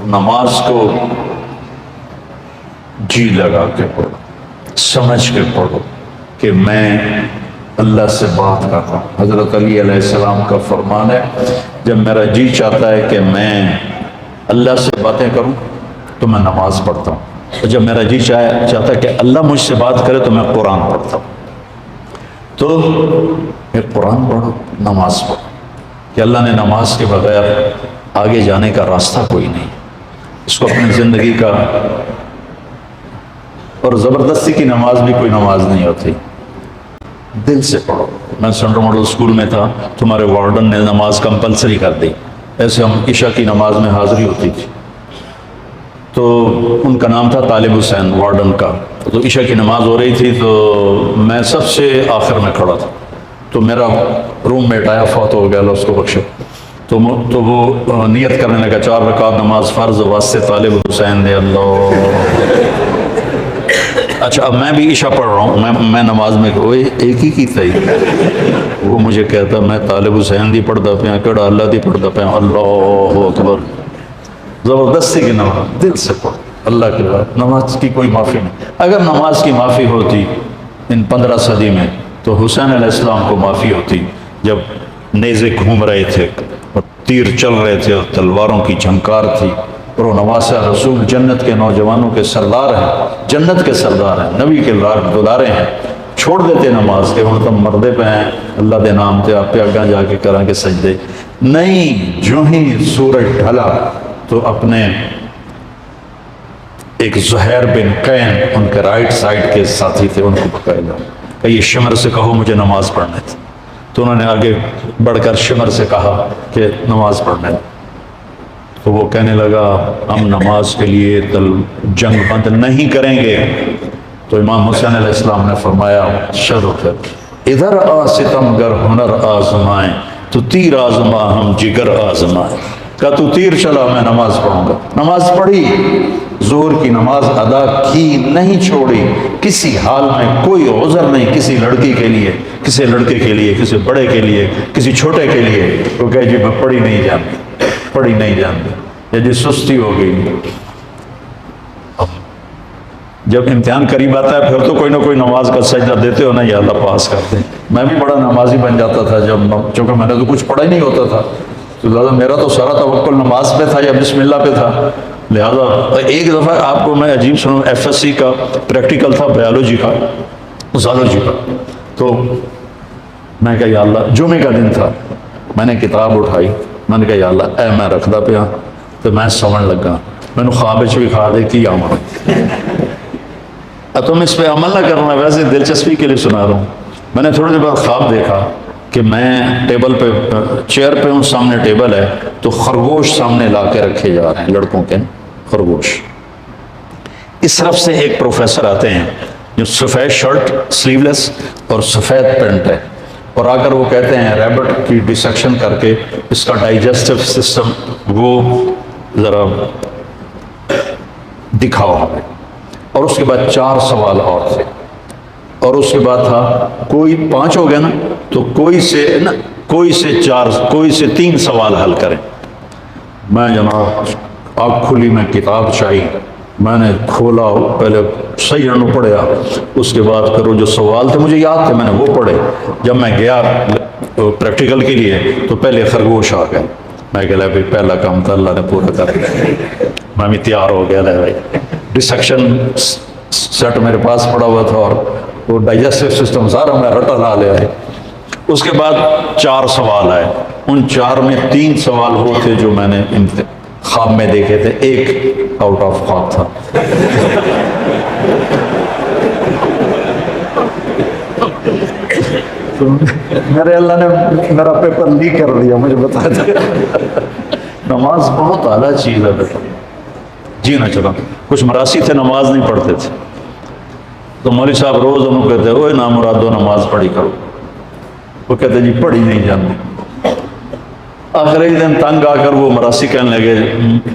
نماز کو جی لگا کے پڑھو، سمجھ کے پڑھو کہ میں اللہ سے بات کرتا ہوں۔ حضرت علی علیہ السلام کا فرمان ہے، جب میرا جی چاہتا ہے کہ میں اللہ سے باتیں کروں تو میں نماز پڑھتا ہوں، اور جب میرا جی چاہتا ہے کہ اللہ مجھ سے بات کرے تو میں قرآن پڑھتا ہوں۔ تو ایک قرآن پڑھو، نماز پڑھو، کہ اللہ نے نماز کے بغیر آگے جانے کا راستہ کوئی نہیں، اس کو اپنی زندگی کا، اور زبردستی کی نماز بھی کوئی نماز نہیں ہوتی، دل سے پڑھو۔ میں سینٹرل ماڈل اسکول میں تھا، تمہارے وارڈن نے نماز کمپلسری کر دی، ایسے ہم عشاء کی نماز میں حاضری ہوتی تھی، تو ان کا نام تھا طالب حسین وارڈن کا، تو عشاء کی نماز ہو رہی تھی تو میں سب سے آخر میں کھڑا تھا، تو میرا روم میٹ آیا، فوت ہو گیا، اللہ اس کو بخشے، تو وہ نیت کرنے لگا 4 رکعت نماز فرض واسطے طالب حسین دے اللہ۔ اچھا اب میں بھی عشاء پڑھ رہا ہوں، میں نماز میں ایک ہی کی تھی، وہ مجھے کہتا میں طالب حسین دی پڑھتا پیا، کہڑا اللہ دی پڑھتا پیا، اللہ اکبر۔ زبردستی کی نماز دل سے پڑھو اللہ کے بعد، نماز کی کوئی معافی نہیں۔ اگر نماز کی معافی ہوتی ان 15 صدی میں تو حسین علیہ السلام کو معافی ہوتی، جب نیزے گھوم رہے تھے اور تیر چل رہے تھے اور تلواروں کی جھنکار تھی، اور وہ نواسہ رسول جنت کے نوجوانوں کے سردار ہیں، جنت کے سردار ہیں، نبی کے دلارے ہیں، چھوڑ دیتے نماز کے، ہوں تم مردے پہ ہیں، اللہ دے نام تے آپ پہ اگاں جا کے کریں کے سجدے نہیں۔ جو ہی سورج ڈھلا تو اپنے ایک زہیر بن قین ان کے رائٹ سائڈ کے ساتھی تھے، ان کو پکڑا کہ یہ شمر سے کہو مجھے نماز پڑھنے تھی، تو انہوں نے آگے بڑھ کر شمر سے کہا کہ نماز پڑھنے تھی، تو وہ کہنے لگا ہم نماز کے لیے جنگ بند نہیں کریں گے۔ تو امام حسین علیہ السلام نے فرمایا شروع کر ادھر آ ستم گر ہنر آزمائیں تو تیر آزما ہم جگر آزمائیں، کہا تو تیر چلا میں نماز پڑھوں گا۔ نماز پڑھی، ظہر کی نماز ادا کی، نہیں چھوڑی، کسی حال میں کوئی عذر نہیں کسی لڑکی کے لیے، کسی لڑکے کے لیے، کسی بڑے کے لیے، کسی چھوٹے کے لیے، وہ کہے جی میں پڑھی نہیں جانتی، پڑھی نہیں جانتی، یا جی سستی ہو گئی۔ جب امتحان قریب آتا ہے پھر تو کوئی نہ کوئی نماز کا سجدہ دیتے ہو نا، یا اللہ پاس کرتے ہیں۔ میں بھی بڑا نمازی بن جاتا تھا جب، چونکہ میں نے تو کچھ پڑھا ہی نہیں ہوتا تھا، تو زیادہ میرا تو سارا توکل نماز پہ تھا یا بسم اللہ پہ تھا، لہذا ایک دفعہ آپ کو میں عجیب سنوں، ایف ایس سی کا پریکٹیکل تھا بایولوجی کا، زالوجی کا، تو میں کہا یا اللہ، جمعے کا دن تھا، میں نے کتاب اٹھائی، میں نے کہا یا اللہ اے میں رکھدا پیا، تو میں سمجھ لگا، میں نے خواب بھی کھا دے کی آمد، تم اس پہ عمل نہ کرنا، ویسے دلچسپی کے لیے سنا رہا ہوں۔ میں نے تھوڑی دیر بعد خواب دیکھا کہ میں ٹیبل پہ، چیئر پہ ہوں، سامنے ٹیبل ہے، تو خرگوش سامنے لا کے رکھے جا رہے ہیں، لڑکوں کے خرگوش۔ اس طرف سے ایک پروفیسر آتے ہیں جو سفید شرٹ سلیو لیس اور سفید پینٹ ہے، اور آ کر وہ کہتے ہیں ریبٹ کی ڈسیکشن کر کے اس کا ڈائجسٹو سسٹم وہ ذرا دکھاؤ ہمیں، اور اس کے بعد 4 سوال اور تھے، اور اس کے بعد تھا کوئی 5 ہو گیا نا، تو کوئی سے 3 سوال حل کریں۔ میں جناب آنکھ کھلی، میں کتاب چاہی، میں نے کھولا، پہلے صحیح انو پڑھیا، اس کے بعد پھر وہ جو سوال تھے مجھے یاد تھے، میں نے وہ پڑھے۔ جب میں گیا پریکٹیکل کے لیے تو پہلے خرگوش آ گئے، میں کہا بھائی پہلا کام تھا اللہ نے پورا کر دیا، میں بھی تیار ہو گیا، بھائی ڈسیکشن سیٹ میرے پاس پڑا ہوا تھا، اور وہ ڈائجسٹو سسٹم سارا میں رٹا لا لیا ہے۔ اس کے بعد 4 سوال آئے، ان 4 میں 3 سوال وہ تھے جو میں نے خواب میں دیکھے تھے، ایک آؤٹ آف خواب تھا۔ میرے اللہ نے میرا پیپر لیک کر دیا، مجھے بتا دیا۔ نماز بہت اعلیٰ چیز ہے بیٹا، جی نہ چلا۔ کچھ مراسی تھے نماز نہیں پڑھتے تھے، تو مولوی صاحب روز انہوں کہتے اوے نامرادو نماز پڑھی کرو، وہ کہتے جی پڑھی نہیں جانتے۔ آخر ایک دن تنگ آ کر وہ مراسی کہنے لگے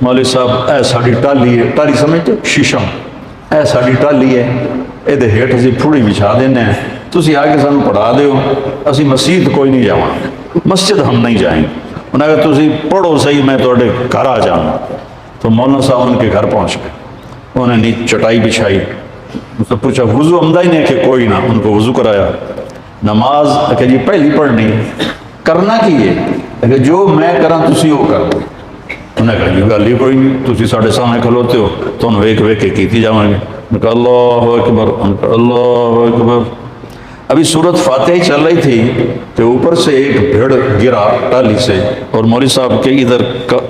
مولوی صاحب اے ساڑی ٹالی ہے، ٹالی سمجھتے شیشم، اے ساڑی ٹالی ہے، یہ ہیٹ اسی پھوڑی بچھا دینا ہے، تسی آ کے سانو پڑھا دیو، اسی مسجد کوئی نہیں جاواں، مسجد ہم نہیں جائیں گے، انہوں نے کہا تسی پڑھو صحیح، میں تھوڑے گھر آ جانا۔ تو مولانا صاحب ان کے گھر پہنچ گئے، انہوں نے چٹائی بچھائی، ان سے پوچھا وضو عمدہ ہی نہیں کہ کوئی نہ، ان کو وضو کرایا، نماز کہ جی پہلی پڑھنی کرنا کی ہے کہ جو میں کراں تسی وہ کر دو۔ انہوں نے کہا یہ گل ہی کوئی نہیں، تسی ساڈے سامنے کھلوتے ہو تو انہوں ویک ویک کے کیتی جاؤں گے۔ انہوں نے کہا اللہ اکبر، انہوں نے کہا اللہ اکبر۔ ابھی سورت فاتحہ چل رہی تھی کہ اوپر سے ایک بھیڑ گرا ٹالی سے اور مولوی صاحب کے ادھر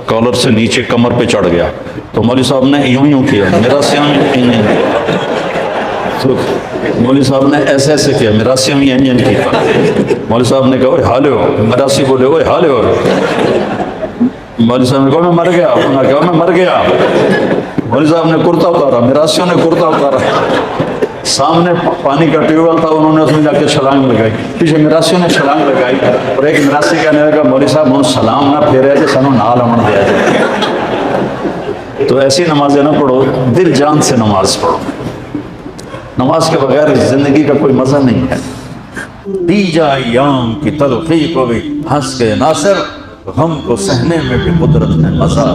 کالر سے نیچے کمر پہ چڑھ گیا، تو مولوی صاحب نے یوں کیا، میرا سیام تو مولوی صاحب نے ایسے ایسے کیا، میرا سیام کیا۔ مولوی صاحب نے کہا اوے حالے ہو، میرا سی بولے اوے حالے ہو۔ مولوی صاحب نے کہا میں مر گیا، انہوں نے کہا میں مر گیا۔ مولوی صاحب نے کرتا اتارا، میراسیوں نے کرتا اتارا، سامنے پانی کا ٹیوب ویل تھا، انہوں نے اس میں جا کے چھلانگ لگائی، پیچھے میراسیوں نے چھلانگ لگائی، اور ایک میراسی کہنے لگا مولوی صاحب ہم سلام نہ پھیرے جے سانو نال امن دیا جائے۔ تو ایسی نمازیں نہ پڑھو، دل جان سے نماز پڑھو، نماز کے بغیر زندگی کا کوئی مزہ نہیں ہے۔ دی جائے یام کی تلخی کو بھی ہنس کے ناصر، غم کو سہنے میں بھی قدرت نے مزہ۔